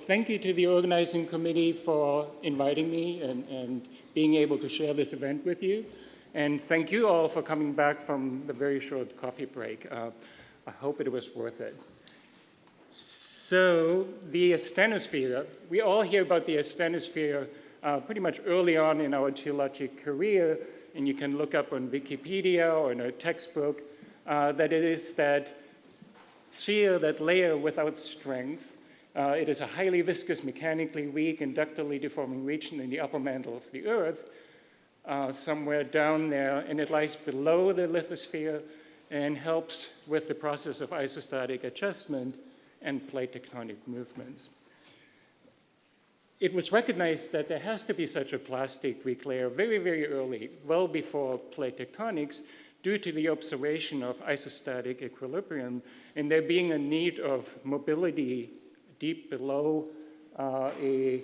Thank you to the organizing committee for inviting me and being able to share this event with you. And thank you all for coming back from the very short coffee break. I hope it was worth it. So the asthenosphere, we all hear about the asthenosphere pretty much early on in our geologic career, and you can look up on Wikipedia or in a textbook that it is that sphere, that layer without strength. It is a highly viscous, mechanically weak, inductively deforming region in the upper mantle of the Earth, somewhere down there, and it lies below the lithosphere and helps with the process of isostatic adjustment and plate tectonic movements. It was recognized that there has to be such a plastic weak layer very, very early, well before plate tectonics, due to the observation of isostatic equilibrium and there being a need of mobility deep below a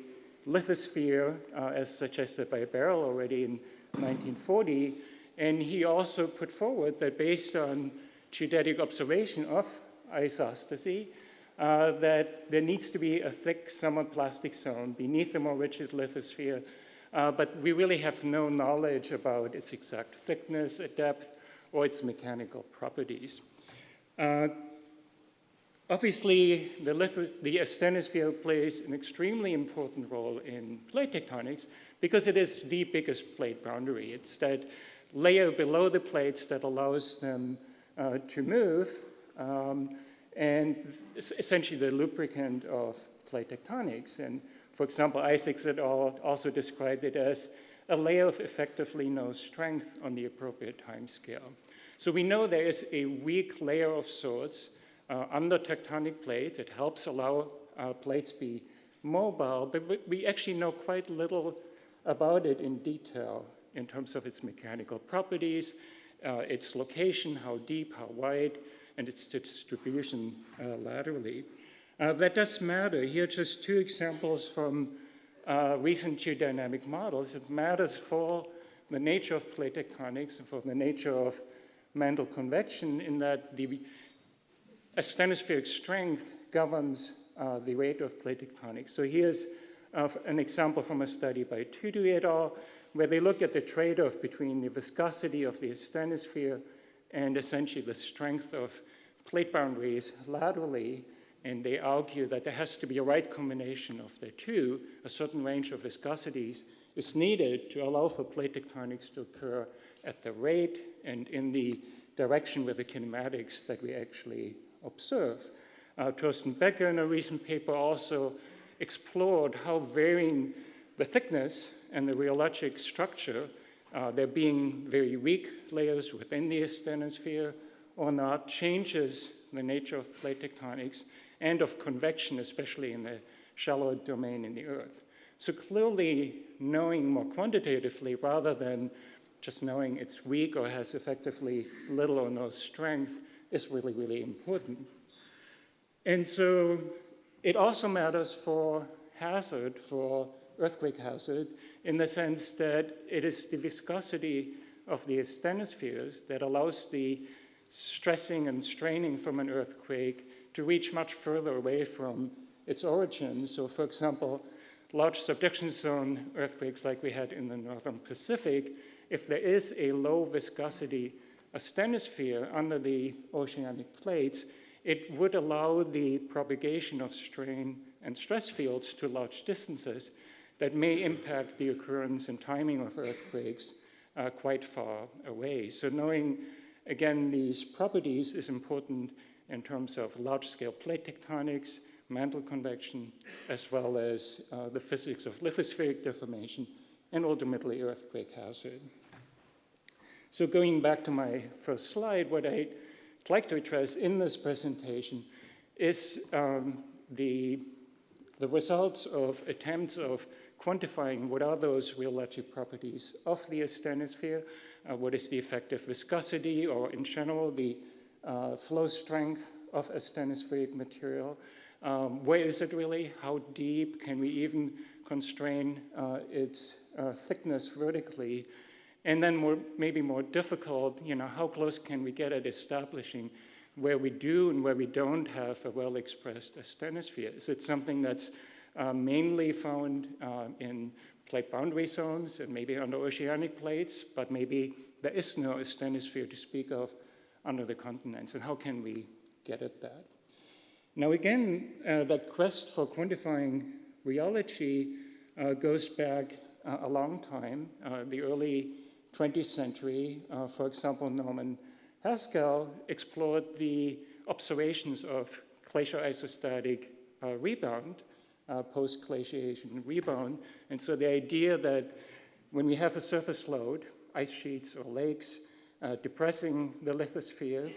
lithosphere, as suggested by Barrel already in 1940. And he also put forward that based on geodetic observation of isostasy, that there needs to be a thick, somewhat plastic zone beneath the more rigid lithosphere, but we really have no knowledge about its exact thickness, depth, or its mechanical properties. Obviously, the asthenosphere plays an extremely important role in plate tectonics because it is the biggest plate boundary. It's that layer below the plates that allows them to move, and essentially the lubricant of plate tectonics. And for example, Isaacs et al. Also described it as a layer of effectively no strength on the appropriate time scale. So we know there is a weak layer of sorts under tectonic plate. It helps allow plates be mobile, but we actually know quite little about it in detail in terms of its mechanical properties, its location, how deep, how wide, and its distribution laterally. That does matter. Here are just two examples from recent geodynamic models. It matters for the nature of plate tectonics and for the nature of mantle convection in that the asthenospheric strength governs the rate of plate tectonics. So here's an example from a study by Tudu et al., where they look at the trade-off between the viscosity of the asthenosphere and essentially the strength of plate boundaries laterally, and they argue that there has to be a right combination of the two. A certain range of viscosities is needed to allow for plate tectonics to occur at the rate and in the direction with the kinematics that we actually observe. Thorsten Becker in a recent paper also explored how varying the thickness and the rheologic structure, there being very weak layers within the asthenosphere or not, changes the nature of plate tectonics and of convection, especially in the shallow domain in the Earth. So clearly knowing more quantitatively rather than just knowing it's weak or has effectively little or no strength is really, really important. And so it also matters for hazard, for earthquake hazard, in the sense that it is the viscosity of the asthenospheres that allows the stressing and straining from an earthquake to reach much further away from its origin. So for example, large subduction zone earthquakes like we had in the Northern Pacific, if there is a low viscosity asthenosphere under the oceanic plates, it would allow the propagation of strain and stress fields to large distances that may impact the occurrence and timing of earthquakes quite far away. So knowing, again, these properties is important in terms of large-scale plate tectonics, mantle convection, as well as the physics of lithospheric deformation, and ultimately earthquake hazard. So going back to my first slide, what I'd like to address in this presentation is the results of attempts of quantifying what are those rheologic properties of the asthenosphere, what is the effective viscosity, or in general, the flow strength of asthenospheric material. Where is it really? How deep? Can we even constrain its thickness vertically? And then maybe more difficult, how close can we get at establishing where we do and where we don't have a well-expressed asthenosphere? Is it something that's mainly found in plate boundary zones and maybe under oceanic plates, but maybe there is no asthenosphere to speak of under the continents. And how can we get at that? Now again, that quest for quantifying rheology goes back a long time, the early 20th century. For example, Norman Haskell explored the observations of glacial isostatic rebound, post-glaciation rebound. And so the idea that when we have a surface load, ice sheets or lakes, depressing the lithosphere,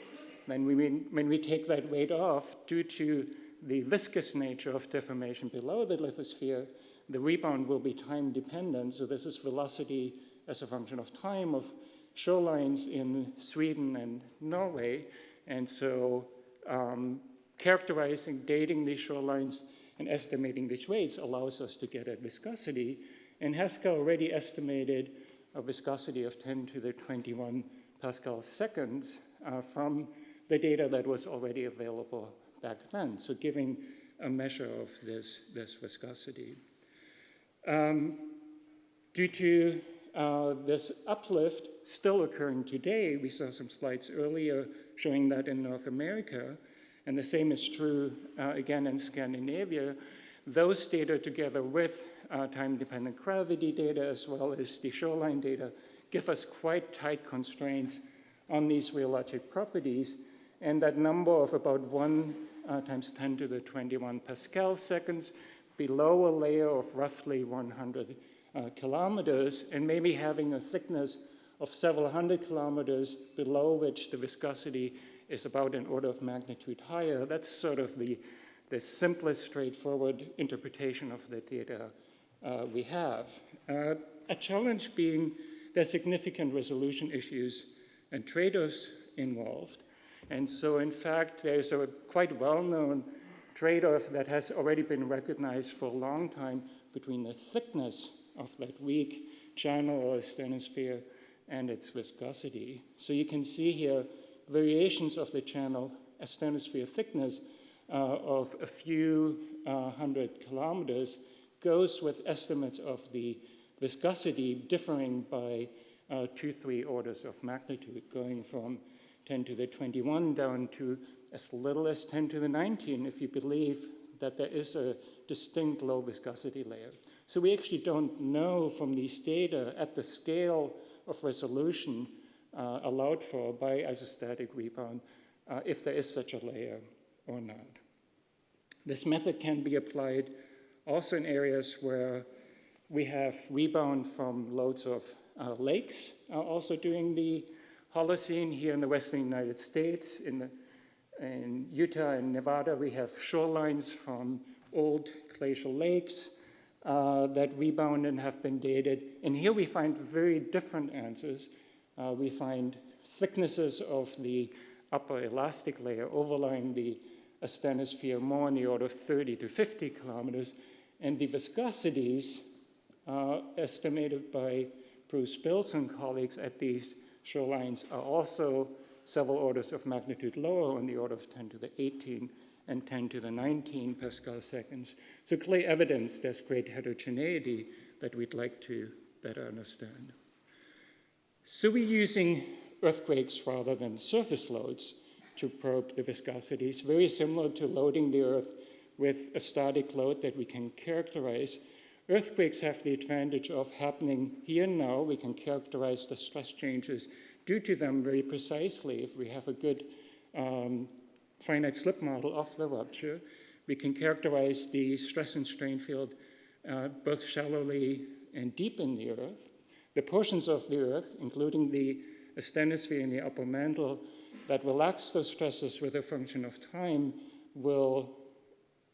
then when we take that weight off, due to the viscous nature of deformation below the lithosphere, the rebound will be time dependent. So this is velocity as a function of time of shorelines in Sweden and Norway. And so characterizing, dating these shorelines and estimating these weights allows us to get at viscosity. And Haskell already estimated a viscosity of 10 to the 21 Pascal seconds from the data that was already available back then, so giving a measure of this viscosity. Due to this uplift still occurring today, we saw some slides earlier showing that in North America, and the same is true again in Scandinavia. Those data together with time-dependent gravity data as well as the shoreline data give us quite tight constraints on these rheologic properties, and that number of about 1 times 10 to the 21 Pascal seconds below a layer of roughly 100 kilometers, and maybe having a thickness of several hundred kilometers below which the viscosity is about an order of magnitude higher. That's sort of the simplest, straightforward interpretation of the data we have. A challenge being there's significant resolution issues and trade-offs involved. And so, in fact, there's a quite well-known trade-off that has already been recognized for a long time between the thickness of that weak channel or asthenosphere and its viscosity. So you can see here variations of the channel asthenosphere thickness of a few hundred kilometers goes with estimates of the viscosity differing by 2-3 orders of magnitude, going from 10 to the 21 down to as little as 10 to the 19 if you believe that there is a distinct low viscosity layer. So we actually don't know from these data at the scale of resolution allowed for by isostatic rebound if there is such a layer or not. This method can be applied also in areas where we have rebound from loads of lakes also during the Holocene. Here in the western United States, in Utah and Nevada, we have shorelines from old glacial lakes that rebound and have been dated. And here we find very different answers. We find thicknesses of the upper elastic layer overlying the asthenosphere more in the order of 30 to 50 kilometers. And the viscosities estimated by Bruce Bills and colleagues at these shorelines are also several orders of magnitude lower on the order of 10 to the 18 and 10 to the 19 Pascal seconds. So clear evidence there's great heterogeneity that we'd like to better understand. So we're using earthquakes rather than surface loads to probe the viscosities, very similar to loading the Earth with a static load that we can characterize. Earthquakes have the advantage of happening here and now. We can characterize the stress changes due to them very precisely. If we have a good finite slip model of the rupture, we can characterize the stress and strain field both shallowly and deep in the Earth. The portions of the Earth, including the asthenosphere and the upper mantle, that relax those stresses with a function of time will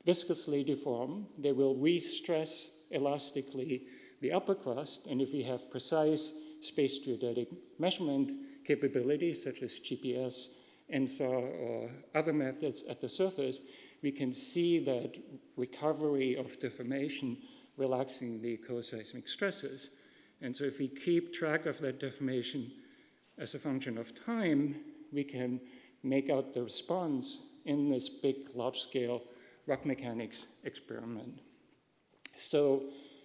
viscously deform. They will re-stress elastically the upper crust, and if we have precise space geodetic measurement capabilities such as GPS, ENSAR, or other methods at the surface, we can see that recovery of deformation relaxing the co-seismic stresses. And so if we keep track of that deformation as a function of time, we can make out the response in this big, large-scale rock mechanics experiment. So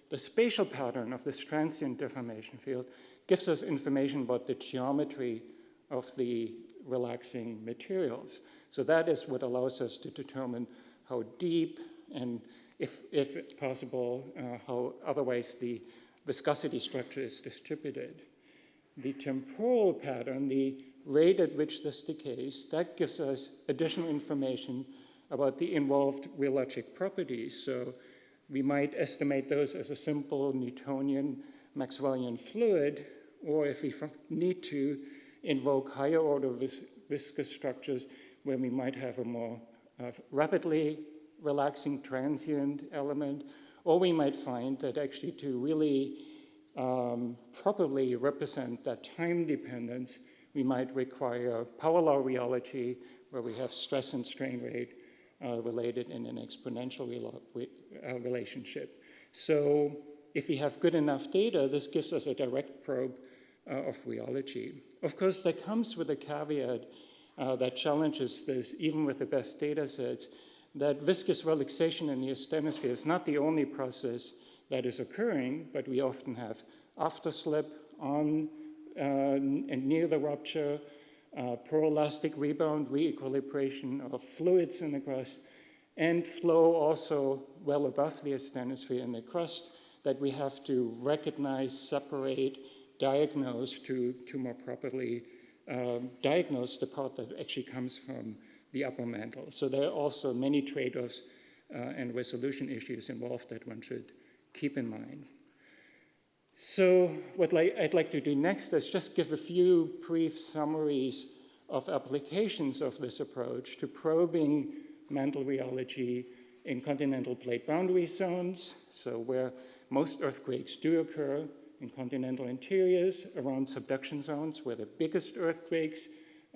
the spatial pattern of this transient deformation field gives us information about the geometry of the relaxing materials. So that is what allows us to determine how deep and, if possible, how otherwise the viscosity structure is distributed. The temporal pattern, the rate at which this decays, that gives us additional information about the involved rheologic properties. So we might estimate those as a simple Newtonian Maxwellian fluid, or if we need to, invoke higher order viscous structures where we might have a more rapidly relaxing transient element, or we might find that actually to really properly represent that time dependence, we might require power law rheology, where we have stress and strain rate related in an exponential relationship. So if we have good enough data, this gives us a direct probe of rheology. Of course, that comes with a caveat that challenges this, even with the best data sets, that viscous relaxation in the asthenosphere is not the only process that is occurring, but we often have afterslip on and near the rupture, proelastic rebound, re-equilibration of fluids in the crust, and flow also well above the asthenosphere in the crust that we have to recognize, separate, diagnose to more properly diagnose the part that actually comes from the upper mantle. So there are also many trade-offs and resolution issues involved that one should keep in mind. So what I'd like to do next is just give a few brief summaries of applications of this approach to probing mantle rheology in continental plate boundary zones, so where most earthquakes do occur, in continental interiors, around subduction zones where the biggest earthquakes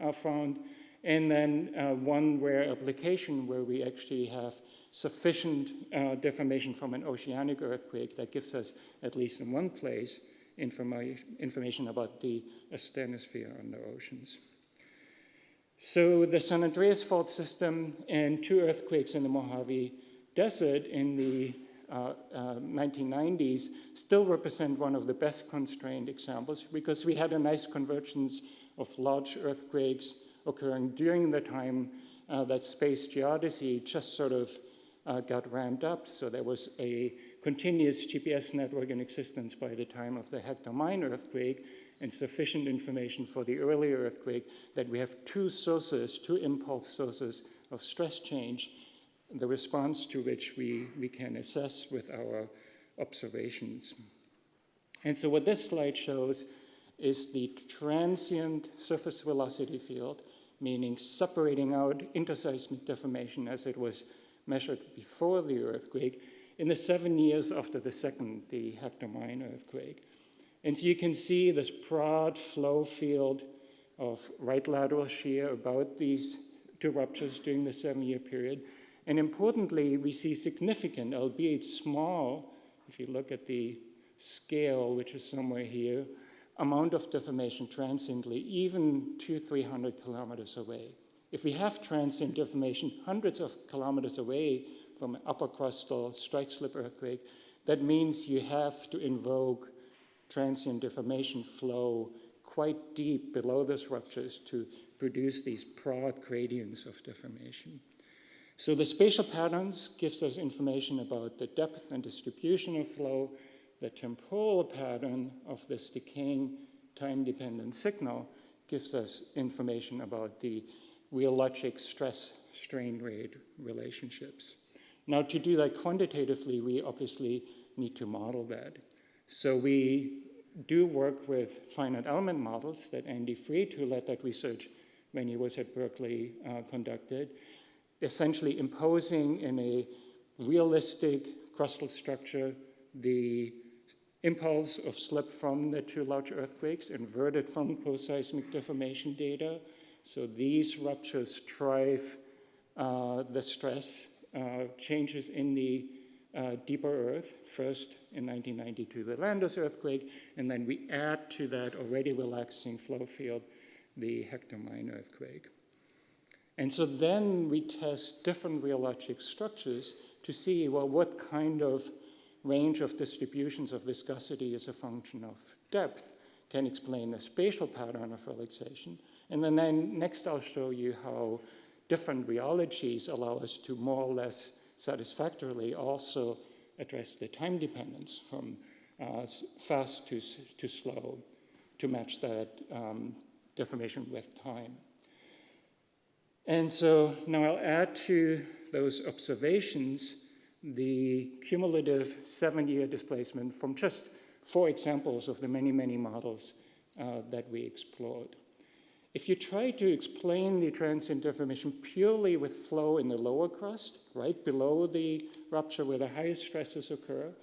are found, and then one rare application where we actually have sufficient deformation from an oceanic earthquake that gives us, at least in one place, information about the asthenosphere on the oceans. So the San Andreas fault system and two earthquakes in the Mojave Desert in the 1990s still represent one of the best constrained examples because we had a nice convergence of large earthquakes occurring during the time that space geodesy just sort of got ramped up. So there was a continuous GPS network in existence by the time of the Hector Mine earthquake and sufficient information for the earlier earthquake that we have two sources, two impulse sources of stress change, the response to which we can assess with our observations. And so what this slide shows is the transient surface velocity field, meaning separating out interseismic deformation as it was measured before the earthquake in the 7 years after the Hector Mine earthquake. And so you can see this broad flow field of right lateral shear about these two ruptures during the 7-year period. And importantly, we see significant, albeit small, if you look at the scale, which is somewhere here, amount of deformation transiently, even 200-300 kilometers away. If we have transient deformation hundreds of kilometers away from an upper crustal strike slip earthquake, that means you have to invoke transient deformation flow quite deep below those ruptures to produce these broad gradients of deformation. So the spatial patterns gives us information about the depth and distribution of flow. The temporal pattern of this decaying time-dependent signal gives us information about the rheologic stress-strain rate relationships. Now, to do that quantitatively, we obviously need to model that. So we do work with finite element models that Andy Freed, who led that research when he was at Berkeley, conducted, essentially imposing in a realistic crustal structure the impulse of slip from the two large earthquakes inverted from post-seismic deformation data. So these ruptures drive the stress changes in the deeper earth, first in 1992, the Landers earthquake, and then we add to that already relaxing flow field, the Hector Mine earthquake. And so then we test different rheologic structures to see, well, what kind of range of distributions of viscosity as a function of depth can explain the spatial pattern of relaxation. And then next I'll show you how different rheologies allow us to more or less satisfactorily also address the time dependence from fast to slow to match that deformation with time. And so now I'll add to those observations the cumulative 7-year displacement from just 4 examples of the many, many models that we explored. If you try to explain the transient deformation purely with flow in the lower crust, right below the rupture where the highest stresses occur,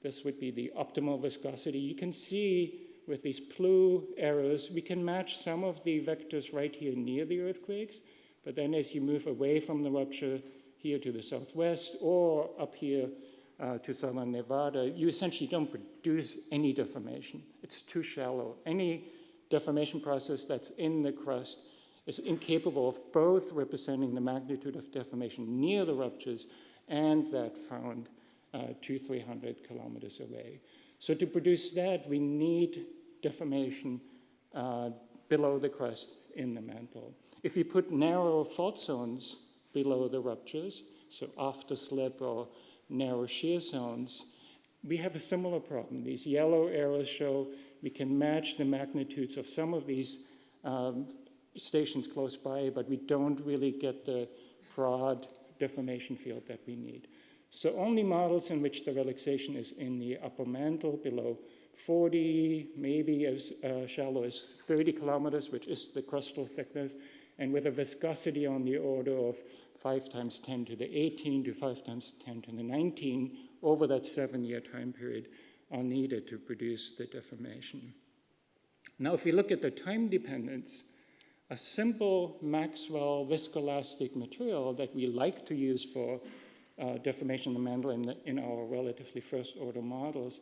this would be the optimal viscosity. You can see with these blue arrows, we can match some of the vectors right here near the earthquakes, but then as you move away from the rupture here to the southwest or up here to southern Nevada, you essentially don't produce any deformation. It's too shallow. Any deformation process that's in the crust is incapable of both representing the magnitude of deformation near the ruptures and that found 200-300 kilometers away. So to produce that, we need deformation below the crust in the mantle. If you put narrow fault zones below the ruptures, so after slip or narrow shear zones, we have a similar problem. These yellow arrows show we can match the magnitudes of some of these stations close by, but we don't really get the broad deformation field that we need. So only models in which the relaxation is in the upper mantle below 40, maybe as shallow as 30 kilometers, which is the crustal thickness, and with a viscosity on the order of 5 times 10 to the 18 to 5 times 10 to the 19 over that 7-year time period are needed to produce the deformation. Now, if we look at the time dependence, a simple Maxwell viscoelastic material that we like to use for deformation in the mantle in our relatively first-order models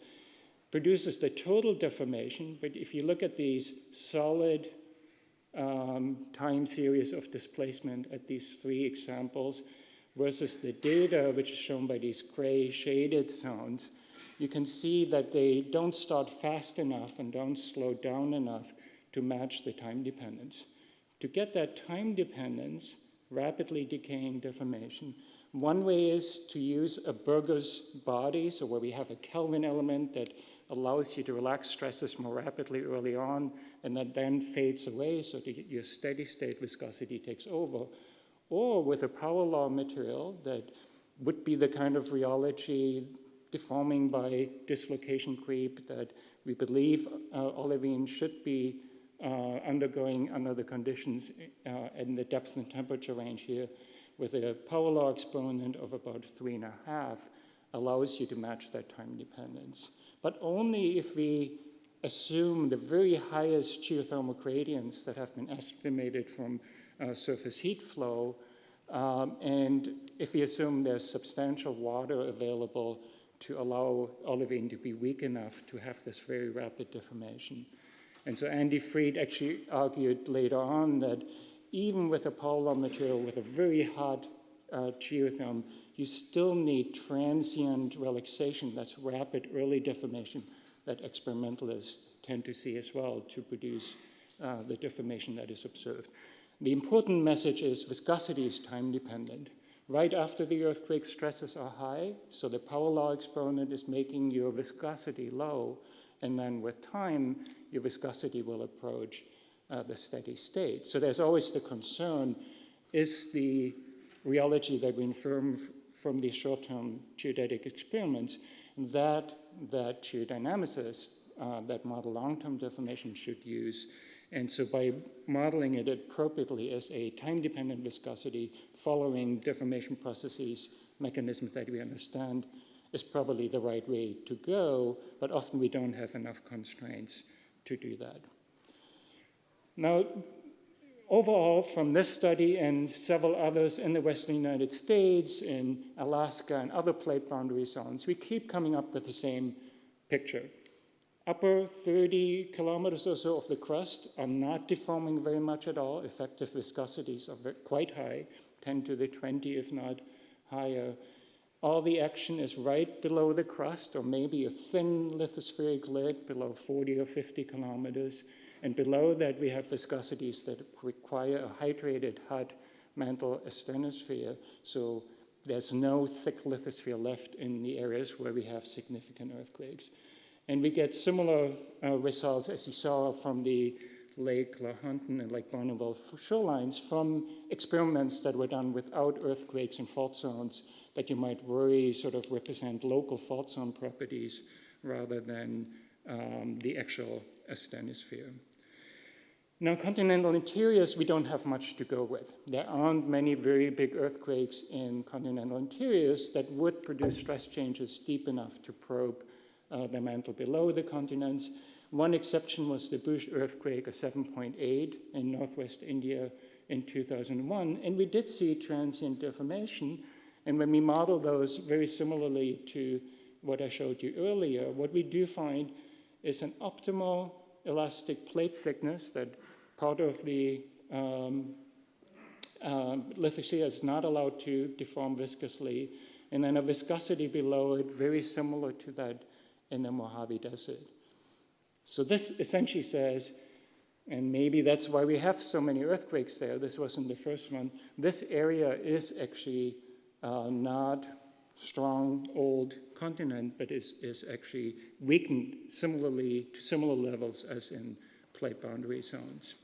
produces the total deformation, but if you look at these solid time series of displacement at these 3 examples versus the data, which is shown by these gray shaded zones, you can see that they don't start fast enough and don't slow down enough to match the time dependence. To get that time dependence, rapidly decaying deformation, one way is to use a Burger's body, so where we have a Kelvin element that allows you to relax stresses more rapidly early on, and that then fades away so that your steady state viscosity takes over, or with a power law material that would be the kind of rheology deforming by dislocation creep that we believe olivine should be undergoing under the conditions in the depth and temperature range here, with a power law exponent of about 3.5, allows you to match that time dependence. But only if we assume the very highest geothermal gradients that have been estimated from surface heat flow, and if we assume there's substantial water available to allow olivine to be weak enough to have this very rapid deformation. And so Andy Fried actually argued later on that even with a power law material with a very hot geotherm, you still need transient relaxation, that's rapid early deformation that experimentalists tend to see as well to produce the deformation that is observed. The important message is viscosity is time dependent. Right after the earthquake, stresses are high, so the power law exponent is making your viscosity low, and then with time, your viscosity will approach the steady state. So there's always the concern, is the rheology that we infer from these short-term geodetic experiments that geodynamicists that model long-term deformation should use. And so by modeling it appropriately as a time-dependent viscosity following deformation processes, mechanisms that we understand, is probably the right way to go, but often we don't have enough constraints to do that. Now, overall, from this study and several others in the Western United States, in Alaska and other plate boundary zones, we keep coming up with the same picture. Upper 30 kilometers or so of the crust are not deforming very much at all. Effective viscosities are quite high, 10 to the 20, if not higher. All the action is right below the crust, or maybe a thin lithospheric lid below 40 or 50 kilometers. And below that, we have viscosities that require a hydrated hot mantle asthenosphere. So there's no thick lithosphere left in the areas where we have significant earthquakes. And we get similar results, as you saw from the Lake Lahontan and Lake Bonneville shorelines, from experiments that were done without earthquakes and fault zones that you might worry sort of represent local fault zone properties rather than the actual asthenosphere. Now, continental interiors, we don't have much to go with. There aren't many very big earthquakes in continental interiors that would produce stress changes deep enough to probe the mantle below the continents. One exception was the Bush earthquake, a 7.8 in northwest India in 2001, and we did see transient deformation. And when we model those very similarly to what I showed you earlier, what we do find is an optimal elastic plate thickness that part of the lithosphere is not allowed to deform viscously, and then a viscosity below it very similar to that in the Mojave Desert. So this essentially says, and maybe that's why we have so many earthquakes there, this wasn't the first one, this area is actually not strong old continent, but is actually weakened similarly to similar levels as in plate boundary zones.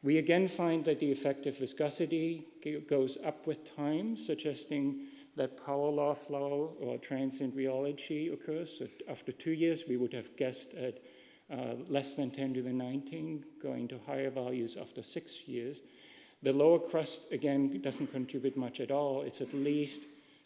We again find that the effective viscosity goes up with time, suggesting that power law flow or transient rheology occurs. So after 2 years, we would have guessed at less than 10 to the 19, going to higher values after 6 years. The lower crust, again, doesn't contribute much at all. It's at least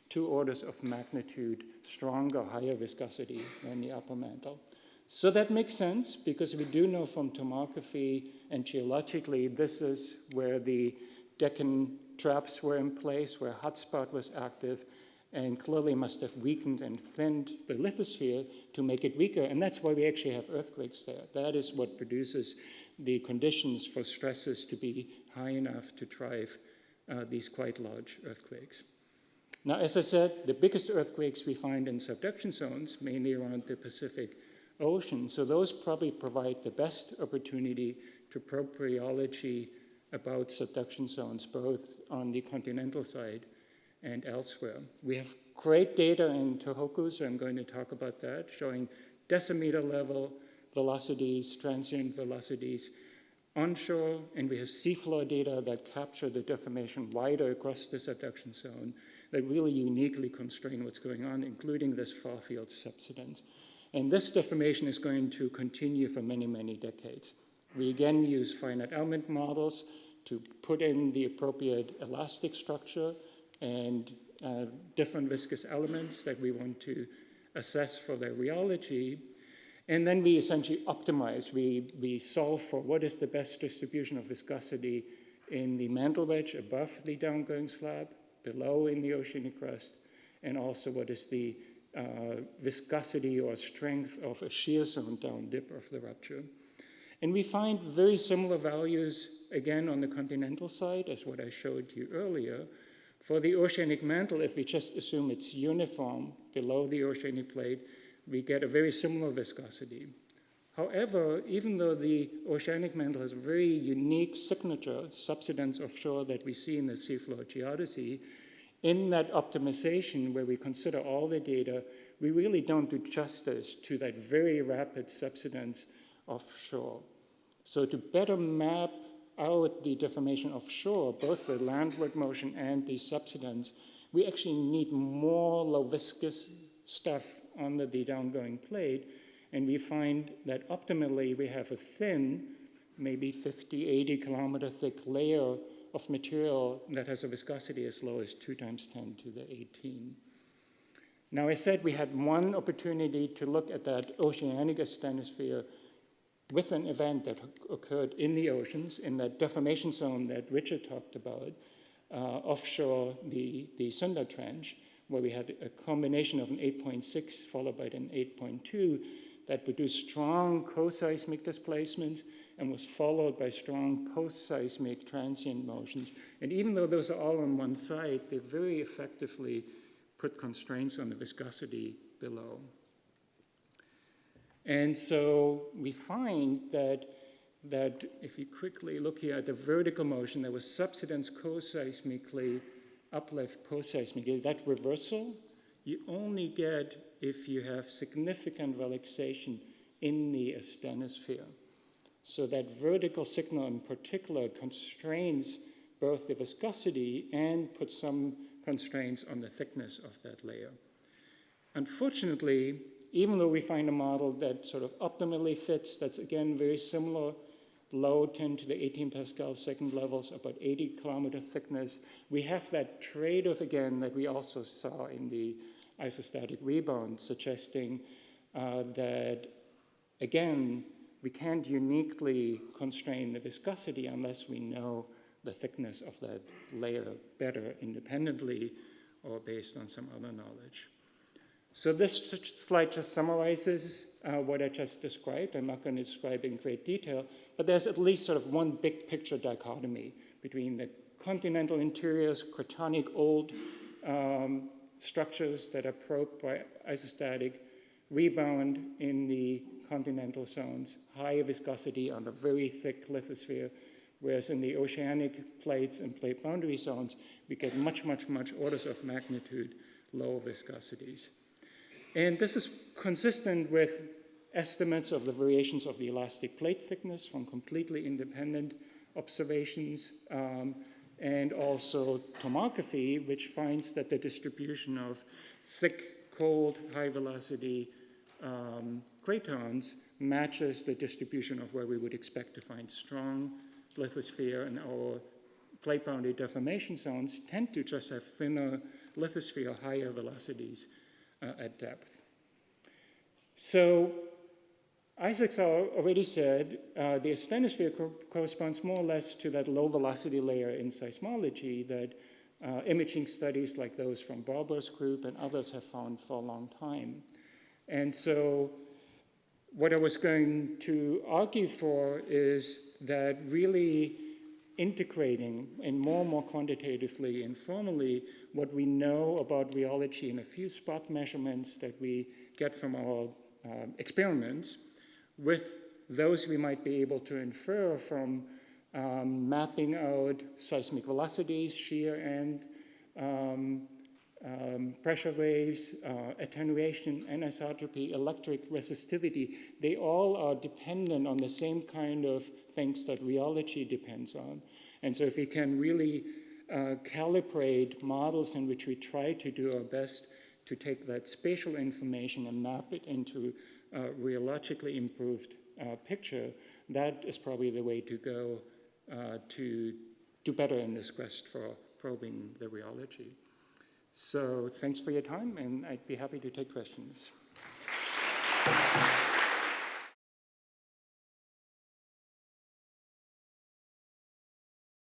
2 orders of magnitude stronger, higher viscosity than the upper mantle. So that makes sense, because we do know from tomography and geologically, this is where the Deccan traps were in place, where hotspot was active, and clearly must have weakened and thinned the lithosphere to make it weaker. And that's why we actually have earthquakes there. That is what produces the conditions for stresses to be high enough to drive these quite large earthquakes. Now, as I said, the biggest earthquakes we find in subduction zones, mainly around the Pacific Ocean. So those probably provide the best opportunity to probe rheology about subduction zones, both on the continental side and elsewhere. We have great data in Tohoku, so I'm going to talk about that, showing decimeter level velocities, transient velocities onshore, and we have seafloor data that capture the deformation wider across the subduction zone that really uniquely constrain what's going on, including this far-field subsidence. And this deformation is going to continue for many, many decades. We again use finite element models to put in the appropriate elastic structure and different viscous elements that we want to assess for their rheology. And then we essentially optimize. We solve for what is the best distribution of viscosity in the mantle wedge above the downgoing slab, below in the oceanic crust, and also what is the viscosity or strength of a shear zone down dip of the rupture. And we find very similar values, again, on the continental side as what I showed you earlier. For the oceanic mantle, if we just assume it's uniform below the oceanic plate, we get a very similar viscosity. However, even though the oceanic mantle has a very unique signature, subsidence offshore, that we see in the seafloor geodesy, in that optimization where we consider all the data, we really don't do justice to that very rapid subsidence offshore. So to better map out the deformation offshore, both the landward motion and the subsidence, we actually need more low viscous stuff under the downgoing plate, and we find that optimally we have a thin, maybe 50, 80 kilometer thick layer of material that has a viscosity as low as 2 times 10 to the 18. Now, I said we had one opportunity to look at that oceanic asthenosphere with an event that occurred in the oceans, in that deformation zone that Richard talked about, offshore the Sunda Trench, where we had a combination of an 8.6 followed by an 8.2 that produced strong co-seismic displacements and was followed by strong post-seismic transient motions. And even though those are all on one side, they very effectively put constraints on the viscosity below. And so we find that if you quickly look here at the vertical motion, there was subsidence co-seismically, uplift post-seismically. That reversal you only get if you have significant relaxation in the asthenosphere. So that vertical signal in particular constrains both the viscosity and puts some constraints on the thickness of that layer. Unfortunately, even though we find a model that sort of optimally fits, that's again very similar, low 10 to the 18 Pascal second levels, about 80 kilometer thickness, we have that trade-off again that we also saw in the isostatic rebound, suggesting that, again, we can't uniquely constrain the viscosity unless we know the thickness of that layer better independently or based on some other knowledge. So this slide just summarizes what I just described. I'm not going to describe it in great detail, but there's at least sort of one big picture dichotomy between the continental interiors, cratonic old structures that are probed by isostatic rebound in the continental zones, high viscosity on a very thick lithosphere, whereas in the oceanic plates and plate boundary zones, we get much, much, much orders of magnitude lower viscosities. And this is consistent with estimates of the variations of the elastic plate thickness from completely independent observations, and also tomography, which finds that the distribution of thick, cold, high velocity cratons matches the distribution of where we would expect to find strong lithosphere, and our plate boundary deformation zones tend to just have thinner lithosphere, higher velocities at depth. So Isaac's already said the asthenosphere corresponds more or less to that low velocity layer in seismology that imaging studies like those from Barber's group and others have found for a long time. And so what I was going to argue for is that really integrating and more quantitatively and formally what we know about rheology in a few spot measurements that we get from our experiments with those we might be able to infer from mapping out seismic velocities, shear and pressure waves, attenuation, anisotropy, electric resistivity. They all are dependent on the same kind of things that rheology depends on. And so if we can really calibrate models in which we try to do our best to take that spatial information and map it into a rheologically improved picture, that is probably the way to go to do better in this quest for probing the rheology. So thanks for your time, and I'd be happy to take questions.